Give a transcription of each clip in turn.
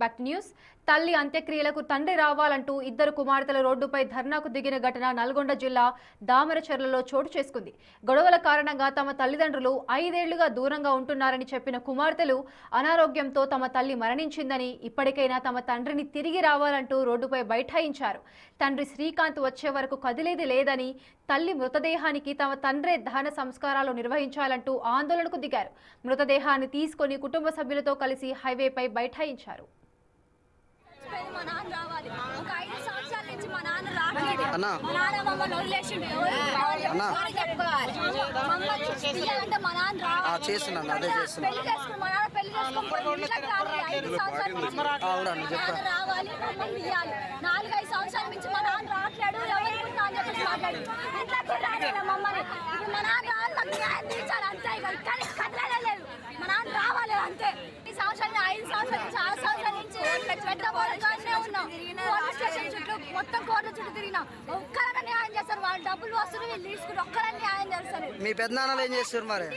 Back news. తల్లి అంత్యక్రియలకు తండ్రి రావాలంటూ ఇద్దరు కుమార్తెల రోడ్డుపై ధర్నాకు దిగిన ఘటన నల్గొండ జిల్లా దామరచర్లలో చోటు చేసుకుంది. గొడవల కారణంగా తమ తల్లిదండ్రులు 5 ఏళ్లుగా దూరంగా ఉంటున్నారని చెప్పిన కుమార్తెలు అనారోగ్యంతో తమ తల్లి మరణించిందని, ఇప్పటికైనా తమ తండ్రిని తిరిగి రావాలంటూ రోడ్డుపై బైఠాయించారు. తండ్రి శ్రీకాంత్ వచ్చే వరకు కదిలేది లేదని, తల్లి మృతదేహానికి తమ తండ్రే దహన సంస్కారాలు నిర్వహించాలంటూ ఆందోళనకు దిగారు. మృతదేహాన్ని తీసుకొని కుటుంబ సభ్యులతో కలిసి హైవేపై బైఠాయించారు. మా నాన్న రావాలి. ఒక 5 సంవత్సరాల నుంచి మా నాన్న రావట్లేదు. మా నాన్న మమ్మల్ని వదిలేసిండు. మమ్మల్ని మా నాన్న రావాలి. పెళ్లి చేసుకుని మా నాన్న పెళ్లి చేసుకుని ఇంట్లోకి రావాలి. 5 సంవత్సరాల నుంచి రావాలి, మమ్మల్ని ఇవ్వాలి. 4-5 సంవత్సరాల నుంచి మా నాన్న రావట్లేడు. ఎవరికి అని చెప్పేసి మాట్లాడు ఇంట్లోకి రాలేదు మమ్మల్ని. ఇప్పుడు మా నాన్న రావాలి, మాకు న్యాయం తీర్చాలి అంతే. కానీ కదలలేదు. మా నాన్న రావాలి అంతే. 5 సంవత్సరాల నుంచి 6 సంవత్సరాల నుంచి పెద్ద ఉన్నాం. పోలీస్ స్టేషన్ చుట్టూ మొత్తం కోర్టు చుట్టూ తిరిగినాం. ఒక్కరైనా న్యాయం చేస్తారు. వాళ్ళు డబ్బులు వస్తున్నారు, వీళ్ళు తీసుకుని ఒక్కరైనా న్యాయం చేస్తారు. మీ పెద్దనాన్నలు ఏం చేస్తారు మరి?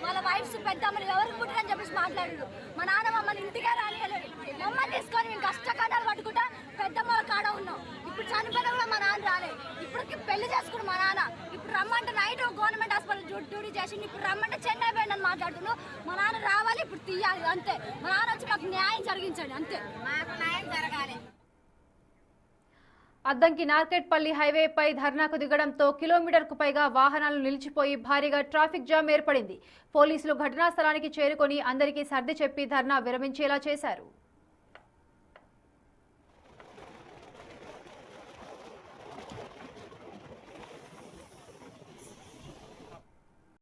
వాళ్ళ వైఫ్స్ పెద్దమ్మలు ఎవరికి పుట్టినని చెప్పేసి మాట్లాడారు. మా నాన్న మమ్మల్ని ఇంటికే రానియలేదు. మమ్మల్ని తీసుకొని మేము కష్టకాడాలు పట్టుకుంటా పెద్దమ్మల కాడ ఉన్నాం. ఇప్పుడు చనిపోయినా కూడా మా నాన్న రాలేదు. ఇప్పటికి పెళ్లి చేసుకుని మా నాన్న ఇప్పుడు రమ్మంటే నైట్ గవర్నమెంట్ హాస్పిటల్ డ్యూటీ చేసి ఇప్పుడు రమ్మంటే చెన్నై పోయిందని మాట్లాడుతున్నాం. మా నాన్న రావాలి, ఇప్పుడు తీయాలి అంతే. మా నాన్న వచ్చి మాకు న్యాయం జరిగించండి అంతే. మాకు న్యాయం జరగాలి. అద్దంకి నార్కెట్పల్లి హైవేపై ధర్నాకు దిగడంతో కిలోమీటర్కు పైగా వాహనాలు నిలిచిపోయి భారీగా ట్రాఫిక్ జామ్ ఏర్పడింది. పోలీసులు ఘటనా స్థలానికి చేరుకొని అందరికీ సర్ది చెప్పి ధర్నా విరమించేలా చేశారు.